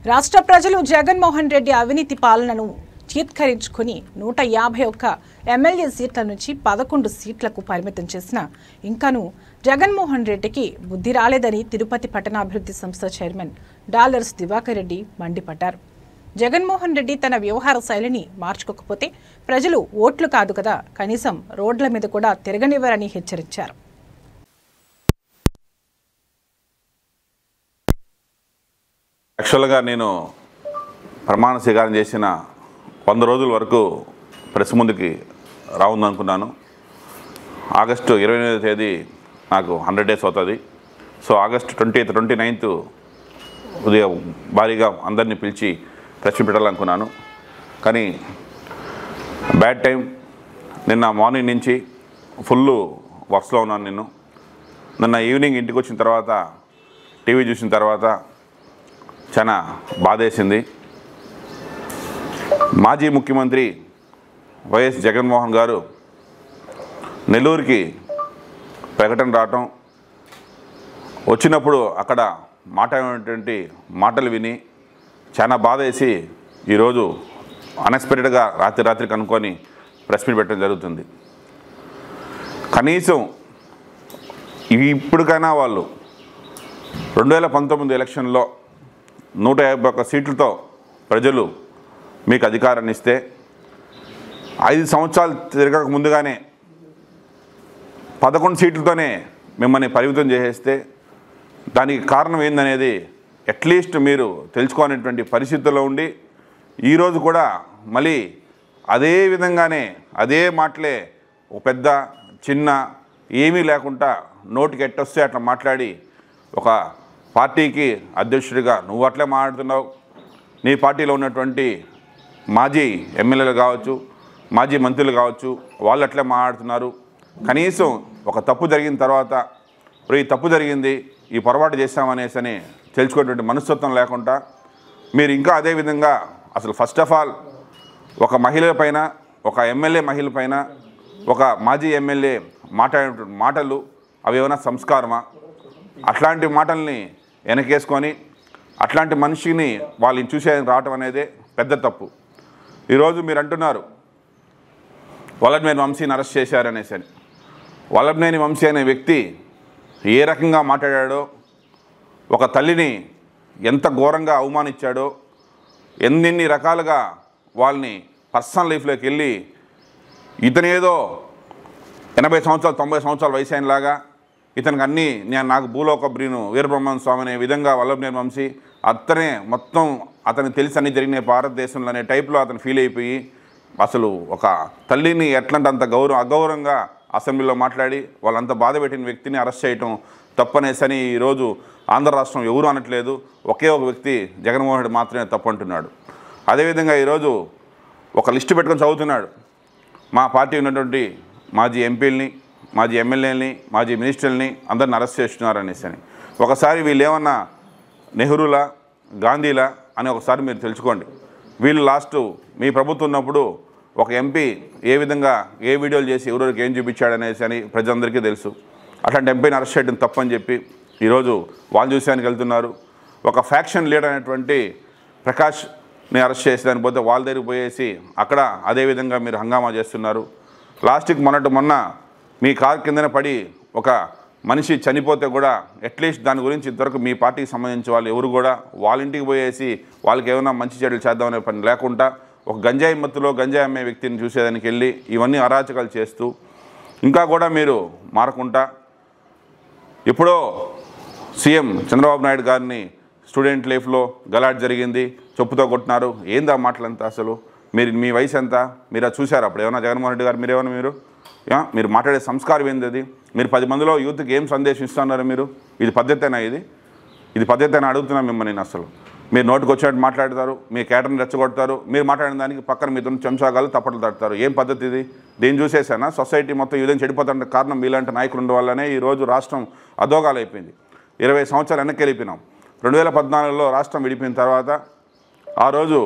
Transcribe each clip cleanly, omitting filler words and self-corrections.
రాష్ట్ర ప్రజలు జగన్మోహన్ రెడ్డి అవినీతి పాలనను చీత్కరించుకుని 151 ఎమ్మెల్యే సీట్ల నుంచి 11 సీట్లకు పరిమితం చేసిన ఇంకాను జగన్మోహన్ రెడ్డికి బుద్ధి రాలేదని తిరుపతి పట్టణాభివృద్ధి సంస్థ చైర్మన్ డాలర్స్ దివాకర్ రెడ్డి మండిపడ్డారు. జగన్మోహన్ రెడ్డి తన వ్యవహార శైలిని మార్చుకోకపోతే ప్రజలు ఓట్లు కాదు కదా కనీసం రోడ్ల మీద కూడా తిరగనివ్వరని హెచ్చరించారు. యాక్చువల్గా నేను ప్రమాణ స్వీకారం చేసిన 100 రోజుల వరకు ప్రెస్ ముందుకి రావుందనుకున్నాను. ఆగస్టు 28వ తేదీ నాకు 100 డేస్ అవుతుంది. సో ఆగస్టు 29th ఉదయం భారీగా అందరినీ పిలిచి ప్రెస్ పెట్టాలనుకున్నాను. కానీ బ్యాడ్ టైం. నిన్న మార్నింగ్ నుంచి ఫుల్ వర్క్స్లో ఉన్నాను. నిన్న ఈవినింగ్ ఇంటికి వచ్చిన తర్వాత టీవీ చూసిన తర్వాత చాలా బాధేసింది. మాజీ ముఖ్యమంత్రి వైఎస్ జగన్మోహన్ గారు నెల్లూరుకి ప్రకటన రావటం, వచ్చినప్పుడు అక్కడ మాట్లాడినటువంటి మాటలు విని చాలా బాధేసి ఈరోజు అన్ఎక్స్పెక్టెడ్గా రాత్రి కనుక్కొని ప్రెస్ మీట్ పెట్టడం జరుగుతుంది. కనీసం ఇప్పటికైనా వాళ్ళు 2019 ఎలక్షన్లో 151 సీట్లతో ప్రజలు మీకు అధికారాన్ని ఇస్తే 5 సంవత్సరాలు తిరగక ముందుగానే 11 సీట్లతోనే మిమ్మల్ని పరిమితం చేసేస్తే దానికి కారణం ఏందనేది అట్లీస్ట్ మీరు తెలుసుకోనేటువంటి పరిస్థితుల్లో ఉండి ఈరోజు కూడా మళ్ళీ అదే విధంగానే అదే మాటలే ఒక పెద్ద చిన్న ఏమీ లేకుండా నోటికి ఎట్టొస్తే అట్లా మాట్లాడి ఒక పార్టీకి అధ్యక్షుడిగా నువ్వు అట్లే మాట్లాడుతున్నావు, నీ పార్టీలో ఉన్నటువంటి మాజీ ఎమ్మెల్యేలు కావచ్చు, మాజీ మంత్రులు కావచ్చు, వాళ్ళు అట్లే మాట్లాడుతున్నారు. కనీసం ఒక తప్పు జరిగిన తర్వాత ఈ తప్పు జరిగింది, ఈ పొరపాటు చేశామనేసి అని తెలుసుకునేటువంటి మనస్తత్వం లేకుండా మీరు ఇంకా అదేవిధంగా అసలు ఫస్ట్ ఆఫ్ ఆల్ ఒక మహిళల పైన, ఒక ఎమ్మెల్యే మహిళల పైన, ఒక మాజీ ఎమ్మెల్యే మాట్లాడే మాటలు అవి ఏమైనా సంస్కారమా? అట్లాంటి మాటల్ని వెనకేసుకొని అట్లాంటి మనిషిని వాళ్ళని చూసే రావటం అనేది పెద్ద తప్పు. ఈరోజు మీరు అంటున్నారు వల్లభనేని వంశీని అరెస్ట్ చేశారనేసి అని. వల్లభనేని వంశీ అనే వ్యక్తి ఏ రకంగా మాట్లాడాడో, ఒక తల్లిని ఎంత ఘోరంగా అవమానించాడో, ఎన్ని రకాలుగా వాళ్ళని పర్సనల్ లైఫ్లోకి వెళ్ళి ఇతనేదో 80 సంవత్సరాలు 90 సంవత్సరాల వయసు అయినలాగా ఇతనికి అన్నీ నాకు భూలోక బ్రీను వీరబ్రహ్మణ్య స్వామి అనే విధంగా వల్లభనేని వంశీ అతనే మొత్తం అతనికి తెలిసి అన్నీ జరిగినాయి భారతదేశంలో అనే టైప్లో అతను ఫీల్ అయిపోయి అసలు ఒక తల్లిని ఎట్లంటే అంత అగౌరవంగా అసెంబ్లీలో మాట్లాడి వాళ్ళంత బాధ పెట్టిన వ్యక్తిని అరెస్ట్ చేయటం తప్పనేసని ఈరోజు ఆంధ్ర రాష్ట్రం ఎవరు అనట్లేదు, ఒకే ఒక వ్యక్తి జగన్మోహన్ రెడ్డి మాత్రమే తప్పు అంటున్నాడు. అదేవిధంగా ఈరోజు ఒక లిస్టు పెట్టుకొని చదువుతున్నాడు, మా పార్టీ ఉన్నటువంటి మాజీ ఎంపీలని, మాజీ ఎమ్మెల్యేలని, మాజీ మినిస్టర్లని అందరిని అరెస్ట్ చేస్తున్నారు అనేసి అని. ఒకసారి వీళ్ళు ఏమన్నా నెహ్రూలా గాంధీలా అని ఒకసారి మీరు తెలుసుకోండి. వీళ్ళు లాస్ట్ మీ ప్రభుత్వం ఉన్నప్పుడు ఒక ఎంపీ ఏ విధంగా ఏ వీడియోలు చేసి ఎవరికి ఏం చూపించాడనేసి అని ప్రజలందరికీ తెలుసు. అట్లాంటి ఎంపీని అరెస్ట్ చేయడం తప్పని చెప్పి ఈరోజు వాళ్ళు చూసానికి వెళ్తున్నారు. ఒక ఫ్యాక్షన్ లీడర్ అనేటువంటి ప్రకాష్ని అరెస్ట్ చేసేదానికి పోతే వాళ్ళ దగ్గరికి పోయేసి అక్కడ అదేవిధంగా మీరు హంగామా చేస్తున్నారు. లాస్ట్కి మొన్న మీ కారు కిందన పడి ఒక మనిషి చనిపోతే కూడా అట్లీస్ట్ దాని గురించి ఇంతవరకు మీ పార్టీకి సంబంధించిన వాళ్ళు ఎవరు కూడా వాళ్ళ ఇంటికి పోయేసి వాళ్ళకి ఏమైనా మంచి చెడులు చేద్దామనే పని లేకుండా ఒక గంజాయి మత్తులో గంజాయి అమ్మే వ్యక్తిని చూసేదానికి వెళ్ళి ఇవన్నీ అరాచకాలు చేస్తూ ఇంకా కూడా మీరు మారకుండా ఎప్పుడో సీఎం చంద్రబాబు నాయుడు గారిని స్టూడెంట్ లైఫ్లో గలాట్ జరిగింది, చెప్పుతో కొట్టినారు. ఏందా మాటలంతా? అసలు మీ వయసు ఎంత? మీరు అది చూశారు అప్పుడు ఏమన్నా జగన్మోహన్ రెడ్డి గారు? మీరేమన్నా మీరు మాట్లాడే సంస్కారం ఏంది? అది మీరు 10 మందిలో యూత్కి ఏం సందేశం ఇస్తున్నారు? మీరు ఇది పద్ధతేనా? ఇది పద్ధతేనా అడుగుతున్నా మిమ్మల్ని. నేను అసలు మీరు నోటికి వచ్చినట్టు మాట్లాడతారు, మీ కేటర్ని రెచ్చగొడతారు, మీరు మాట్లాడిన దానికి పక్కన మీతో చెంచాగాలు తప్పట్లు తడతారు. ఏం పద్ధతి ఇది? దీన్ని చూసేసానా సొసైటీ మొత్తం ఈ విధంగా చెడిపోతారంటే కారణం మీలాంటి నాయకులు ఉండడం వల్లనే ఈరోజు రాష్ట్రం అధోగాలు అయిపోయింది. 20 సంవత్సరాలు వెనక్కి వెళ్ళిపోయినాం. 2014లో రాష్ట్రం విడిపోయిన తర్వాత ఆ రోజు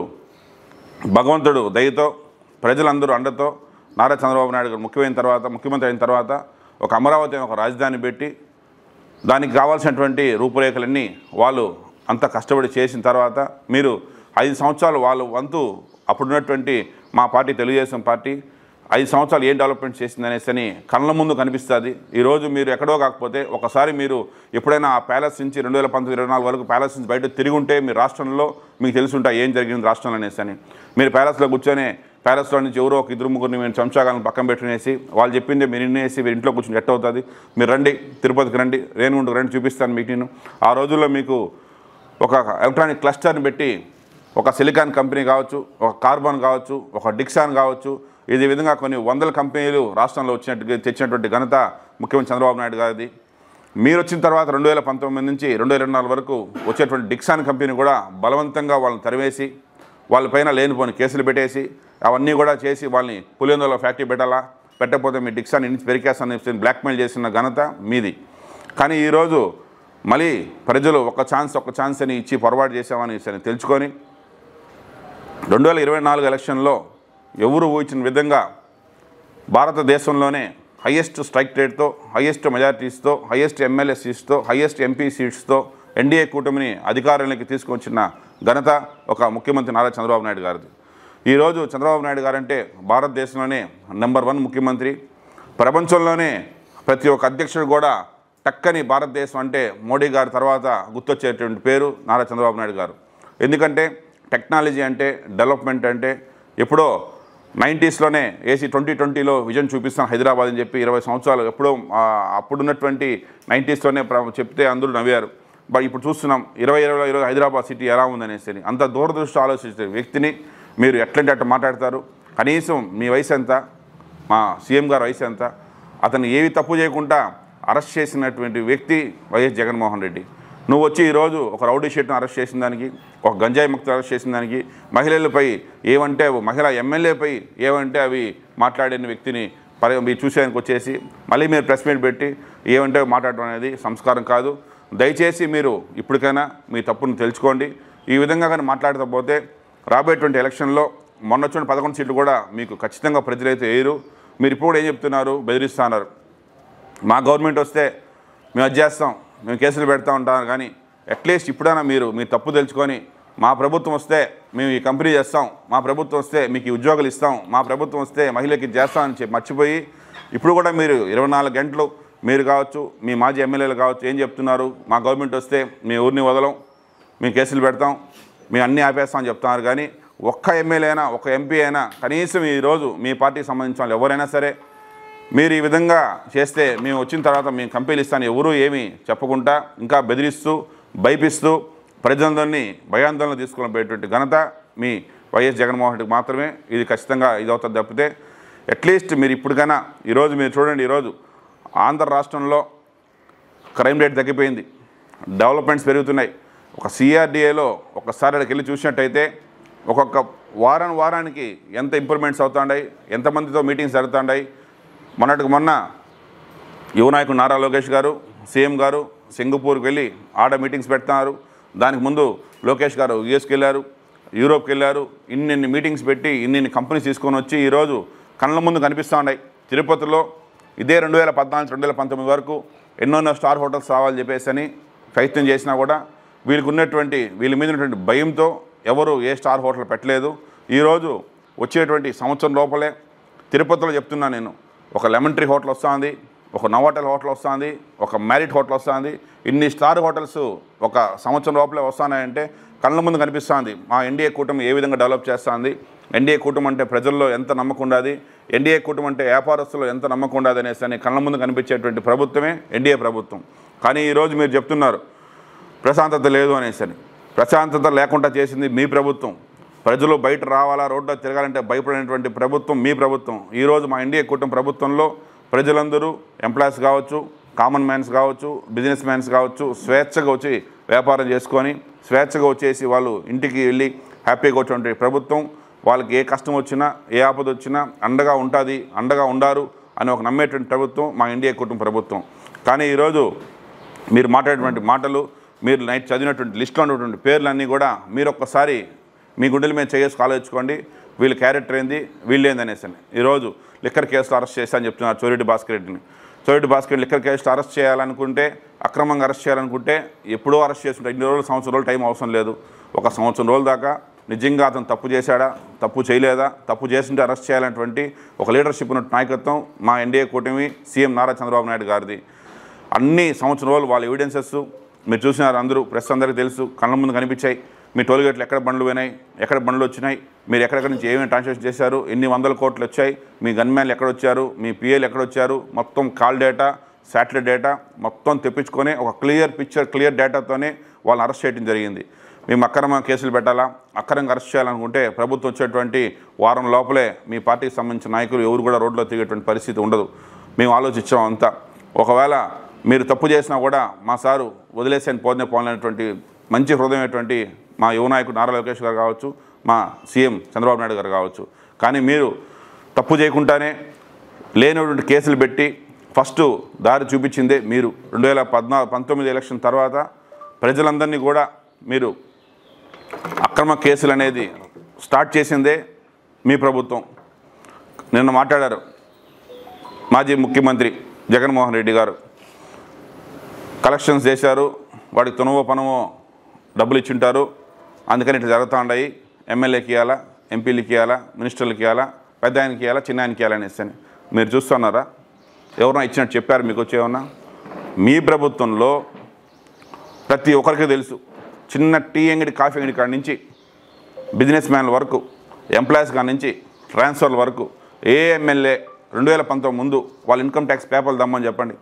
భగవంతుడు దయతో ప్రజలందరూ అండతో నారా చంద్రబాబు నాయుడు గారు ముఖ్యమంత్రి అయిన తర్వాత ఒక అమరావతి ఒక రాజధాని పెట్టి దానికి కావాల్సినటువంటి రూపురేఖలన్నీ వాళ్ళు అంత కష్టపడి చేసిన తర్వాత మీరు 5 సంవత్సరాలు వాళ్ళ వంతు అప్పుడున్నటువంటి మా పార్టీ తెలుగుదేశం పార్టీ 5 సంవత్సరాలు ఏం డెవలప్మెంట్ చేసింది అనేసి కళ్ళ ముందు కనిపిస్తుంది. ఈరోజు మీరు ఎక్కడో కాకపోతే ఒకసారి మీరు ఎప్పుడైనా ఆ ప్యాలెస్ నుంచి 2019-24 వరకు ప్యాలెస్ నుంచి బయట తిరిగి ఉంటే మీ రాష్ట్రంలో మీకు తెలిసి ఉంటాయి ఏం జరిగింది రాష్ట్రంలో అనేసి. మీరు ప్యాలెస్లో కూర్చొని ప్యాలెస్లో నుంచి ఎవరో ఒక 2-3 మేము చెంచాగాలను పక్కన పెట్టుకునేసి వాళ్ళు చెప్పిందే మీరు వినేసి మీరు ఇంట్లో కూర్చొని ఎట్ట అవుతుంది, మీరు రండి తిరుపతికి రండి, రేణిగుంటకు రండి చూపిస్తాను మీకు నేను. ఆ రోజుల్లో మీకు ఒక ఎలక్ట్రానిక్ క్లస్టర్ని పెట్టి ఒక సిలికాన్ కంపెనీ కావచ్చు, ఒక కార్బన్ కావచ్చు, ఒక డిక్సాన్ కావచ్చు, ఇదే విధంగా కొన్ని వందల కంపెనీలు రాష్ట్రంలో తెచ్చినటువంటి ఘనత ముఖ్యమంత్రి చంద్రబాబు నాయుడు గారిది. మీరు వచ్చిన తర్వాత 2019 నుంచి 2024 వరకు వచ్చేటువంటి డిక్సాన్ కంపెనీ కూడా బలవంతంగా వాళ్ళని తరివేసి వాళ్ళపైన లేనిపోని కేసులు పెట్టేసి అవన్నీ కూడా చేసి వాళ్ళని పులివెందులలో ఫ్యాక్టరీ పెట్టకపోతే మీ డిక్సాన్ నుంచి పెరికేస్తానని బ్లాక్మెయిల్ చేసిన ఘనత మీది. కానీ ఈరోజు మళ్ళీ ప్రజలు ఒక ఛాన్స్ అని ఇచ్చి పొరపాటు చేసామని తెలుసుకొని 2024 ఎలక్షన్లో ఎవరు ఊహించిన విధంగా భారతదేశంలోనే హయ్యెస్ట్ స్ట్రైక్ రేట్తో, హయ్యెస్ట్ మెజారిటీస్తో, హయ్యెస్ట్ ఎమ్మెల్యే సీట్స్తో, హయ్యెస్ట్ ఎంపీ సీట్స్తో ఎన్డీఏ కూటమిని అధికారంలోకి తీసుకొచ్చిన ఘనత ఒక ముఖ్యమంత్రి నారా చంద్రబాబు నాయుడు గారిది. ఈరోజు చంద్రబాబు నాయుడు గారంటే భారతదేశంలోనే నెంబర్ 1 ముఖ్యమంత్రి. ప్రపంచంలోనే ప్రతి ఒక్క అధ్యక్షుడు కూడా టక్కని భారతదేశం అంటే మోడీ గారి తర్వాత గుర్తొచ్చేటువంటి పేరు నారా చంద్రబాబు నాయుడు గారు. ఎందుకంటే టెక్నాలజీ అంటే, డెవలప్మెంట్ అంటే ఎప్పుడో 90స్లోనే ఏసీ 2020లో విజన్ చూపిస్తాం హైదరాబాద్ అని చెప్పి 20 సంవత్సరాలు ఎప్పుడో అప్పుడున్నటువంటి 90స్లోనే చెప్తే అందరూ నవ్వారు. బట్ ఇప్పుడు చూస్తున్నాం 2020 హైదరాబాద్ సిటీ ఎలా ఉందనేసి. అంత దూరదృష్టి ఆలోచించే వ్యక్తిని మీరు ఎట్లంటే అట్లా మాట్లాడతారు. కనీసం మీ వయసు ఎంత, మా సీఎం గారి వయసు ఎంత, అతను ఏవి తప్పు చేయకుండా అరెస్ట్ చేసినటువంటి వ్యక్తి వైఎస్ జగన్మోహన్ రెడ్డి. నువ్వు వచ్చి ఈరోజు ఒక రౌడీ షీట్ను అరెస్ట్ చేసిన దానికి, ఒక గంజాయి ముక్తులు అరెస్ట్ చేసిన దానికి, మహిళలపై ఏమంటే మహిళా ఎమ్మెల్యేపై ఏమంటే అవి మాట్లాడిన వ్యక్తిని మీరు చూసేదానికి వచ్చేసి మళ్ళీ మీరు ప్రెస్ మీట్ పెట్టి ఏమంటే మాట్లాడడం అనేది సంస్కారం కాదు. దయచేసి మీరు ఇప్పటికైనా మీ తప్పును తెలుసుకోండి. ఈ విధంగా కానీ మాట్లాడకపోతే రాబోయేటువంటి ఎలక్షన్లో మొన్న వచ్చిన 11 సీట్లు కూడా మీకు ఖచ్చితంగా ప్రజలైతే వేయరు. మీరు ఇప్పుడు ఏం చెప్తున్నారు, బెదిరిస్తున్నారు. మా గవర్నమెంట్ వస్తే మేము అది చేస్తాం, మేము కేసులు పెడతా ఉంటాం. కానీ అట్లీస్ట్ ఇప్పుడైనా మీరు మీ తప్పు తెలుసుకొని మా ప్రభుత్వం వస్తే మేము ఈ కంపెనీ చేస్తాం, మా ప్రభుత్వం వస్తే మీకు ఈ ఉద్యోగాలు ఇస్తాం, మా ప్రభుత్వం వస్తే మహిళకి చేస్తామని చెప్పి మర్చిపోయి ఇప్పుడు కూడా మీరు 24 గంటలు మీరు కావచ్చు, మీ మాజీ ఎమ్మెల్యేలు కావచ్చు ఏం చెప్తున్నారు, మా గవర్నమెంట్ వస్తే మీ ఊరిని వదలం, మేము కేసులు పెడతాం, మేము అన్నీ ఆపేస్తామని చెప్తున్నారు. కానీ ఒక్క ఎమ్మెల్యే అయినా, ఒక ఎంపీ అయినా, కనీసం ఈరోజు మీ పార్టీకి సంబంధించిన వాళ్ళు ఎవరైనా సరే మీరు ఈ విధంగా చేస్తే మేము వచ్చిన తర్వాత మేము కంపెనీలు ఇస్తాను ఎవరూ ఏమీ చెప్పకుండా ఇంకా బెదిరిస్తూ భయపిస్తూ ప్రజలందరినీ భయాందోళన తీసుకొని పోయేటువంటి ఘనత మీ వైఎస్ జగన్మోహన్ రెడ్డికి మాత్రమే. ఇది ఖచ్చితంగా ఇది అవుతుంది తప్పితే అట్లీస్ట్ మీరు ఇప్పటికైనా ఈరోజు మీరు చూడండి, ఈరోజు ఆంధ్ర రాష్ట్రంలో క్రైమ్ రేట్ తగ్గిపోయింది, డెవలప్మెంట్స్ పెరుగుతున్నాయి. ఒక సిఆర్డీఏలో ఒకసారి అక్కడికి వెళ్ళి చూసినట్టయితే ఒక్కొక్క వారానికి ఎంత ఇంప్రూవ్మెంట్స్ అవుతున్నాయి, ఎంతమందితో మీటింగ్స్ జరుగుతున్నాయి. మొన్నటికి మొన్న యువ నాయకుడు నారా లోకేష్ గారు, సీఎం గారు సింగపూర్కి వెళ్ళి ఆడ మీటింగ్స్ పెడుతున్నారు. దానికి ముందు లోకేష్ గారు యూఎస్కి వెళ్ళారు, యూరోప్కి వెళ్ళారు. ఇన్ని మీటింగ్స్ పెట్టి ఇన్ని కంపెనీస్ తీసుకొని వచ్చి ఈరోజు కళ్ళ ముందు కనిపిస్తూ ఉన్నాయి. తిరుపతిలో ఇదే 2014-2019 వరకు ఎన్నో స్టార్ హోటల్స్ రావాలని చెప్పేసి అని ప్రయత్నం చేసినా కూడా వీళ్ళ మీద ఉన్నటువంటి భయంతో ఎవరు ఏ స్టార్ హోటల్ పెట్టలేదు. ఈరోజు వచ్చేటువంటి సంవత్సరం లోపలే తిరుపతిలో చెప్తున్నా నేను, ఒక లెమన్ ట్రీ హోటల్ వస్తుంది, ఒక నోవాటెల్ హోటల్ వస్తుంది, ఒక మ్యారిట్ హోటల్ వస్తుంది. ఇన్ని స్టార్ హోటల్స్ ఒక సంవత్సరం లోపలే వస్తున్నాయంటే కళ్ళ ముందు కనిపిస్తుంది మా ఎన్డీఏ కూటమి ఏ విధంగా డెవలప్ చేస్తుంది. ఎన్డీఏ కూటమి అంటే ప్రజల్లో ఎంత నమ్మకం ఉండాలి, ఎన్డీఏ కూటమి అంటే వ్యాపారస్తుల్లో ఎంత నమ్మకం ఉండాలి అనేసి కళ్ళ ముందు కనిపించేటువంటి ప్రభుత్వమే ఎన్డీఏ ప్రభుత్వం. కానీ ఈరోజు మీరు చెప్తున్నారు ప్రశాంతత లేదు అనేసి. ప్రశాంతత లేకుండా చేసింది మీ ప్రభుత్వం. ప్రజలు బయట రావాలా, రోడ్లో తిరగాలంటే భయపడినటువంటి ప్రభుత్వం మీ ప్రభుత్వం. ఈరోజు మా ఎన్డీఏ కూటమి ప్రభుత్వంలో ప్రజలందరూ ఎంప్లాయీస్ కావచ్చు, కామన్ మ్యాన్స్ కావచ్చు, బిజినెస్ మ్యాన్స్ కావచ్చు స్వేచ్ఛగా వచ్చి వ్యాపారం చేసుకొని స్వేచ్ఛగా వచ్చేసి వాళ్ళు ఇంటికి వెళ్ళి హ్యాపీగా వచ్చేటువంటి ప్రభుత్వం. వాళ్ళకి ఏ కష్టం వచ్చినా, ఏ ఆపద వచ్చినా అండగా ఉంటుంది, అండగా ఉండారు అని ఒక నమ్మేటువంటి ప్రభుత్వం మా ఎన్డీఏ కూటమి ప్రభుత్వం. కానీ ఈరోజు మీరు మాట్లాడేటువంటి మాటలు, మీరు నైట్ చదివినటువంటి లిస్టులో ఉన్నటువంటి పేర్లన్నీ కూడా మీరు ఒక్కసారి మీ గుండెల మీద చేసుకు ఆలోచించుకోండి. వీళ్ళ క్యారెక్టర్ ఏంది, వీళ్ళు ఏంది అనేసి. ఈరోజు లిక్కర్ కేసులో అరెస్ట్ చేశారని చెప్తున్నారు చోరెడ్డి భాస్కర్ రెడ్డిని. సోయటి భాస్కర్ లిక్కర్ కేసులో అరెస్ట్ చేయాలనుకుంటే, అక్రమంగా అరెస్ట్ చేయాలనుకుంటే ఎప్పుడో అరెస్ట్ చేస్తుంటే ఇన్ని రోజులు, సంవత్సరం రోజులు టైం అవసరం లేదు. ఒక సంవత్సరం రోజుల దాకా నిజంగా అతను తప్పు చేశాడా, తప్పు చేయలేదా, తప్పు చేస్తుంటే అరెస్ట్ చేయాలనేటువంటి ఒక లీడర్షిప్ ఉన్న నాయకత్వం మా ఎన్డీఏ కూటమి సీఎం నారా చంద్రబాబు నాయుడు గారిది. అన్ని సంవత్సరం రోజులు వాళ్ళ ఎవిడెన్సెస్ మీరు చూసినారు, అందరూ ప్రెస్ అందరికీ తెలుసు, కళ్ళ ముందు కనిపించాయి. మీ టోల్గేట్లు ఎక్కడ బండ్లు పోయినాయి, ఎక్కడ బండ్లు వచ్చినాయి, మీరు ఎక్కడెక్కడి నుంచి ఏమేమి ట్రాన్సాక్షన్ చేశారు, ఎన్ని వందల కోట్లు వచ్చాయి, మీ గన్మ్యాన్లు ఎక్కడ వచ్చారు, మీ పిఏలు ఎక్కడ వచ్చారు, మొత్తం కాల్ డేటా, శాటిలైట్ డేటా మొత్తం తెప్పించుకొని ఒక క్లియర్ పిక్చర్, క్లియర్ డేటాతోనే వాళ్ళని అరెస్ట్ చేయడం జరిగింది. మేము అక్రమ కేసులు పెట్టాలా, అక్రమంగా అరెస్ట్ చేయాలనుకుంటే ప్రభుత్వం వచ్చేటువంటి వారం లోపలే మీ పార్టీకి సంబంధించిన నాయకులు ఎవరు కూడా రోడ్లో తిరిగేటువంటి పరిస్థితి ఉండదు. మేము ఆలోచించాం అంతా. ఒకవేళ మీరు తప్పు చేసినా కూడా మా సారు వదిలేసేని పోలేనటువంటి మంచి హృదయమైనటువంటి మా యువ నాయకుడు నారా లోకేష్ గారు కావచ్చు, మా సీఎం చంద్రబాబు నాయుడు గారు కావచ్చు. కానీ మీరు తప్పు చేయకుండానే లేనటువంటి కేసులు పెట్టి ఫస్ట్ దారి చూపించిందే మీరు. 2019 ఎలక్షన్ తర్వాత ప్రజలందరినీ కూడా మీరు అక్రమ కేసులు అనేది స్టార్ట్ చేసిందే మీ ప్రభుత్వం. నిన్న మాట్లాడారు మాజీ ముఖ్యమంత్రి జగన్మోహన్ రెడ్డి గారు. కలెక్షన్స్ చేశారు, వాడికి తునవో పనవో డబ్బులు ఇచ్చింటారు, అందుకని ఇట్లా జరుగుతూ ఉన్నాయి. ఎమ్మెల్యేకి ఇవ్వాలా, ఎంపీలకి ఇవ్వాలా, మినిస్టర్లకి ఇవ్వాలా, పెద్ద ఆయనకి ఇవ్వాలా, చిన్న ఆయనకి ఇవ్వాలనేసి మీరు చూస్తున్నారా? ఎవరైనా ఇచ్చినట్టు చెప్పారు మీకు వచ్చేమన్నా? మీ ప్రభుత్వంలో ప్రతి ఒక్కరికి తెలుసు, చిన్న టీ అంగడి, కాఫీ అంగడి కాడి నుంచి బిజినెస్ మ్యాన్ల వరకు, ఎంప్లాయీస్ కాడి నుంచి ట్రాన్స్ఫర్ల వరకు ఏ ఎమ్మెల్యే 2019 ముందు వాళ్ళ ఇన్కమ్ ట్యాక్స్ పేపర్లు దమ్మని చెప్పండి,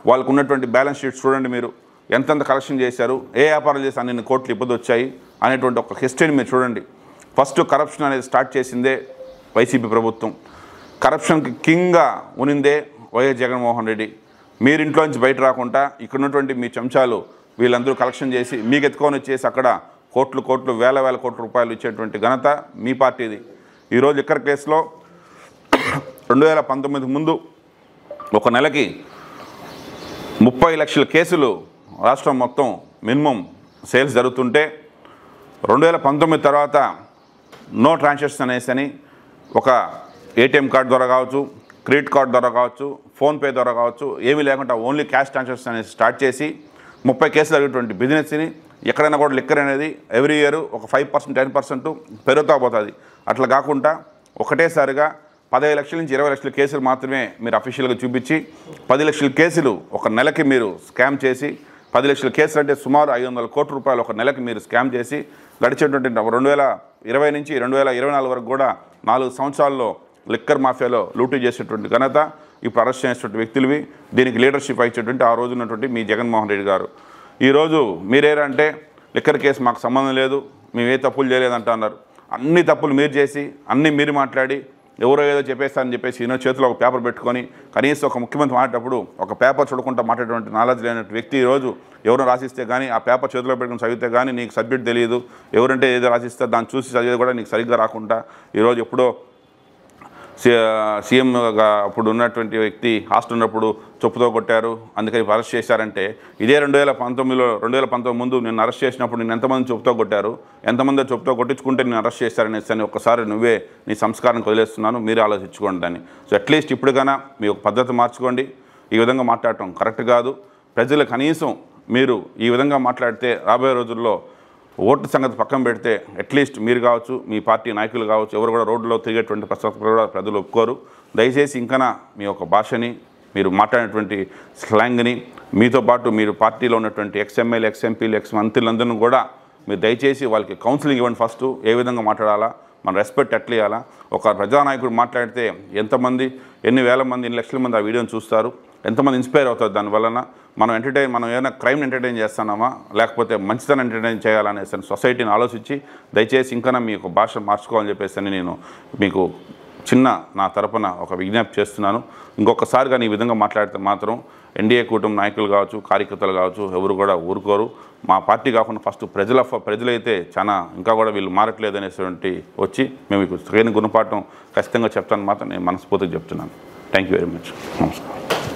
వాళ్ళకు ఉన్నటువంటి బ్యాలెన్స్ షీట్స్ చూడండి, మీరు ఎంతెంత కలెక్షన్ చేశారు, ఏ వ్యాపారాలు చేసి అన్ని కోట్లు ఇబ్బంది వచ్చాయి అనేటువంటి ఒక హిస్టరీని మీరు చూడండి. ఫస్ట్ కరప్షన్ అనేది స్టార్ట్ చేసిందే వైసీపీ ప్రభుత్వం. కరప్షన్కి కింగ్గా ఉనిందే వైఎస్ జగన్మోహన్ రెడ్డి. మీరు ఇంట్లో నుంచి బయట రాకుండా ఇక్కడ ఉన్నటువంటి మీ చెంచాలు వీళ్ళందరూ కలెక్షన్ చేసి మీకు ఎత్తుకొని వచ్చేసి అక్కడ కోట్లు వేల కోట్ల రూపాయలు ఇచ్చేటువంటి ఘనత మీ పార్టీది. ఈరోజు లిక్కర్ కేసులో 2019 ముందు ఒక నెలకి 30 లక్షల కేసులు రాష్ట్రం మొత్తం మినిమం సేల్స్ జరుగుతుంటే 2019 తర్వాత నో ట్రాన్సాక్షన్ అనేసి ఒక ఏటీఎం కార్డు ద్వారా కావచ్చు, క్రెడిట్ కార్డు ద్వారా కావచ్చు, ఫోన్పే ద్వారా కావచ్చు, ఏమీ లేకుండా ఓన్లీ క్యాష్ ట్రాన్సాక్షన్ అనేది స్టార్ట్ చేసి 30 కేసులు జరిగేటువంటి బిజినెస్ని ఎక్కడైనా కూడా లిక్కర్ అనేది ఎవ్రీ ఇయర్ ఒక 5% 10% పెరుగుతూ పోతుంది. అట్లా కాకుండా ఒకటేసారిగా 15 లక్షల నుంచి 20 లక్షల కేసులు మాత్రమే మీరు అఫీషియల్గా చూపించి 10 లక్షల కేసులు ఒక నెలకి మీరు స్కామ్ చేసి 10 లక్షల కేసులు అంటే సుమారు 500 కోట్ల రూపాయలు ఒక నెలకి మీరు స్కామ్ చేసి గడిచేటువంటి 2020 నుంచి 2024 వరకు కూడా 4 సంవత్సరాల్లో లిక్కర్ మాఫియాలో లూటీ చేసేటువంటి ఘనత ఇప్పుడు అరెస్ట్ చేసేటువంటి వ్యక్తులవి. దీనికి లీడర్షిప్ ఇచ్చేటువంటి ఆ రోజు ఉన్నటువంటి మీ జగన్మోహన్ రెడ్డి గారు. ఈరోజు మీరేరంటే లిక్కర్ కేసు మాకు సంబంధం లేదు, మేము ఏ తప్పులు చేయలేదంట అన్నారు. అన్ని తప్పులు మీరు చేసి అన్నీ మీరు మాట్లాడి ఎవరో ఏదో చెప్పేస్తారని చెప్పేసి ఈయన చేతిలో ఒక పేపర్ పెట్టుకొని కనీసం ఒక ముఖ్యమంత్రి మాట్లాడేటప్పుడు ఒక పేపర్ చూడకుండా మాట్లాడేటువంటి నాలెడ్జ్ లేని వ్యక్తి ఈరోజు ఎవరు రాసిస్తే కానీ ఆ పేపర్ చేతిలో పెట్టుకుని చదివితే కానీ నీకు సబ్జెక్ట్ తెలియదు, ఎవరంటే ఏదో రాసిస్తే దాన్ని చూసి చదివేది కూడా నీకు సరిగ్గా రాకుండా ఈరోజు ఎప్పుడో సీఎంగా అప్పుడు ఉన్నటువంటి వ్యక్తి హాస్టల్ ఉన్నప్పుడు చెప్పుతో కొట్టారు, అందుకని అరెస్ట్ చేశారంటే ఇదే 2019 ముందు నిన్ను అరెస్ట్ చేసినప్పుడు నిన్ను ఎంతమంది చెప్పుతో కొట్టారు, ఎంతమంది చెప్పుతో కొట్టించుకుంటే నేను అరెస్ట్ చేశారనేసి అని ఒక్కసారి నువ్వే నీ సంస్కారం వదిలేస్తున్నాను, మీరు ఆలోచించుకోండి దాన్ని. సో అట్లీస్ట్ ఇప్పటికైనా మీ ఒక పద్ధతి మార్చుకోండి. ఈ విధంగా మాట్లాడటం కరెక్ట్ కాదు. ప్రజలు కనీసం మీరు ఈ విధంగా మాట్లాడితే రాబోయే రోజుల్లో ఓటు సంగతి పక్కన పెడితే అట్లీస్ట్ మీరు కావచ్చు, మీ పార్టీ నాయకులు కావచ్చు, ఎవరు కూడా రోడ్లో తిరిగేటువంటి ప్రశ్నలు కూడా ప్రజలు ఒప్పుకోరు. దయచేసి ఇంకా మీ యొక్క భాషని, మీరు మాట్లాడినటువంటి స్లాంగ్ని, మీతో పాటు మీరు పార్టీలో ఉన్నటువంటి ఎక్స్ఎమ్మెల్యే, ఎక్స్ఎంపీలు, మంత్రులందరినీ కూడా మీరు దయచేసి వాళ్ళకి కౌన్సిలింగ్ ఇవ్వండి. ఫస్ట్ ఏ విధంగా మాట్లాడాలా, మన రెస్పెక్ట్ ఎట్లా ఇవ్వాలా. ఒక ప్రజానాయకుడు మాట్లాడితే ఎంతమంది, ఎన్ని వేల మంది, ఎన్ని లక్షల మంది ఆ వీడియోని చూస్తారు, ఎంతమంది ఇన్స్పైర్ అవుతారు దానివలన. మనం ఏదైనా క్రైమ్ని ఎంటర్టైన్ చేస్తున్నామా లేకపోతే మంచితనం ఎంటర్టైన్ చేయాలనేసి సొసైటీని ఆలోచించి దయచేసి ఇంకా మీ యొక్క భాష మార్చుకోవాలని చెప్పేసి నేను మీకు నా తరపున ఒక విజ్ఞప్తి చేస్తున్నాను. ఇంకొకసారి కానీ ఈ విధంగా మాట్లాడితే మాత్రం ఎన్డీఏ కూటమి నాయకులు కావచ్చు, కార్యకర్తలు కావచ్చు, ఎవరు కూడా ఊరుకోరు. మా పార్టీ కాకుండా ఫస్ట్ ప్రజలైతే చాలా ఇంకా కూడా వీళ్ళు మారట్లేదు అనేటువంటి వచ్చి మేము మీకు సరైన గుణపాఠం ఖచ్చితంగా చెప్తాను మాత్రం నేను మనస్ఫూర్తిగా చెప్తున్నాను. Thank you very much. నమస్కారం.